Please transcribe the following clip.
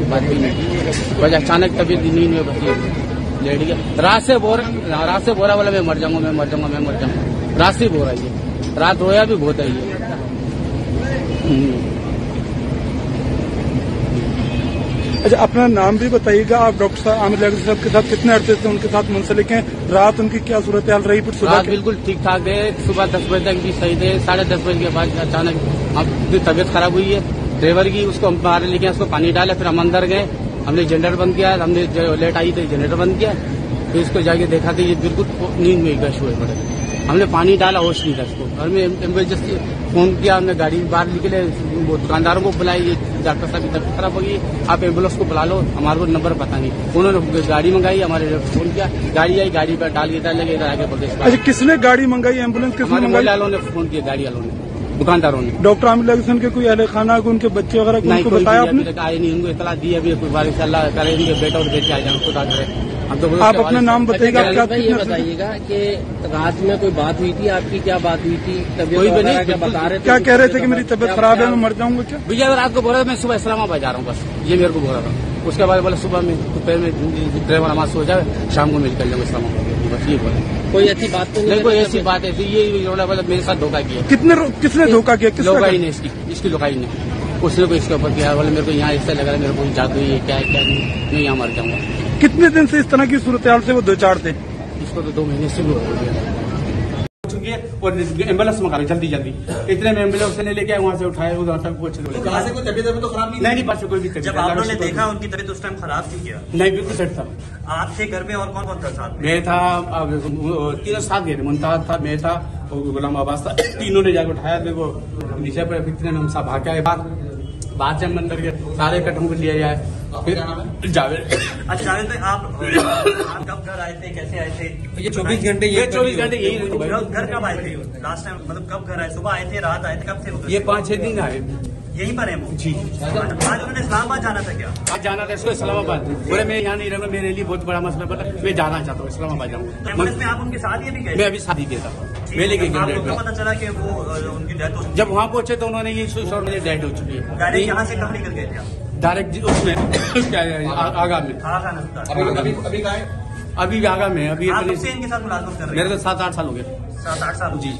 बात भी नहीं, बस अचानक तबीयत नींद में बची लेट गया। रात से बोरा बोला मैं मर जाऊंगा। रात से बोरा ये रात रोया भी बहुत है ये। अच्छा, अपना नाम भी बताइएगा। आप डॉक्टर साहब आमिर लैगज़ी साहब के साथ कितने अर्से से उनके साथ मुंसलिक हैं? रात उनकी क्या सूरत हाल रही? फिर सुबह बिल्कुल ठीक ठाक है। सुबह 10 बजे तक भी सही थे। 10:30 बजे के बाद अचानक अब तबीयत खराब हुई है ड्राइवर की। उसको हम बाहर लेके उसको पानी डाला, फिर हम अंदर गए, हमने जनरेटर बंद किया। हमने जो लेट आई थी जनरेटर बंद किया, फिर इसको जाके देखा तो ये बिल्कुल नींद में गश हुए पड़े। हमने पानी डाला, होश नहीं था इसको। और मैं इमरजेंसी फोन किया, हमने गाड़ी बाहर निकले, वो दुकानदारों को बुलाई, ये डॉक्टर साहब की तबीयत खराब हो गई, आप एम्बुलेंस को बुला लो। हमारे को नंबर पता नहीं, उन्होंने गाड़ी मंगाई, हमारे फोन किया, गाड़ी आई, गाड़ी पर डाल के इधर लगे, इधर आगे प्रदेश। अच्छा, किसने गाड़ी मंगाई? एम्बुलेंस किसने मंगाई? वालों ने फोन किया, गाड़ी वालों ने, दुकानदारों ने। डॉक्टर आमिर लैगज़ी के कोई अहले खाना, उनके बच्चे वगैरह उनको बताया आपने? आए नहीं, उनको इतला दी अभी कोई बारिश अल्लाह करेंगे, बेटा और बेटे आ जाए खुदा करे। आप अपना नाम बताइएगा। ये बताइएगा कि रात में कोई बात हुई थी आपकी? क्या बात हुई थी? कोई भी नहीं, क्या बता रहे थे? क्या कह रहे थे कि मेरी तबीयत खराब है, मैं मर जाऊंगा? क्या भैया रात को बोल रहा था मैं सुबह इस्लामाबाद जा रहा हूँ, बस ये मेरे को बोल रहा था। उसके बाद बोला सुबह में दोपहर में ड्राइवर नमाज सो जाए, शाम को मिल कर जाऊंगा इस्लामाबाद, बस ये बोला। कोई अच्छी बात तो नहीं, कोई ऐसी बात है ये मेरे साथ धोखा किया। किसने धोखा किया? लोकाई ने, इसकी लोकाई ने, उसने को इसके ऊपर किया। बोले मेरे को यहाँ ऐसा लग रहा है, मेरे को जादू है, क्या है क्या नहीं, मैं यहाँ मर जाऊंगा। कितने दिन से इस तरह की सूरत हाल से वो 2-4 थे? इसको तो 2 महीने से भी हो गया। और एम्बुलेंस मंगा जल्दी इतने में एम्बुलेंस ने लेके वहाँ से उठाया, उधर तक पहुंचे। से कोई तबीयत तो खराब नहीं, पास से कोई भी। जब आप लोगों ने देखा उनकी तबीयत उस टाइम खराब थी क्या? नहीं, बिल्कुल सेट था। आप थे घर में और कौन कौन था साथ? मैं था, 3 साथ गए थे, मुमताज था, मैं था और गुलाम अब्बास था। तीनों ने जाकर उठाया मेरे को नीचे पर, फिर हम सब भाग आए बाहर से अंदर के सारे कटों को लिया जाए। फिर जावेद। अच्छा जावेद भाई, आप कब घर आए थे, कैसे आए थे? ये 24 घंटे यही घर कब आए थे लास्ट टाइम? मतलब कब घर आए? सुबह आए थे, रात आए थे, कब थे? ये 5-6 दिन आए यहीं पर है वो जी। आज उन्होंने इस्लामाबाद जाना था क्या? आज जाना था इसको इस्लामाबाद। बोले मैं यहाँ नहीं रहूंगा, मेरे लिए बहुत बड़ा मसला पड़ा, मैं जाना चाहता हूँ, इस्लामाबाद जाऊँगा। एम्बुलेंस में आप उनके साथ ही भी गए? मैं अभी शादी किया था, मैं लेके गया। पता चला कि वो उनकी डेथ हो चुकी? जब वहाँ पहुंचे तो उन्होंने ये शोर में डेथ हो चुकी है। गाड़ी यहाँ से कहाँ निकल गए थे? डायरेक्ट उसमें आगा में। अभी आगा में। अभी इनके साथ मुलाकात कर रहे हैं? मेरे तो 7-8 साल हो गए। 7-8 साल जी।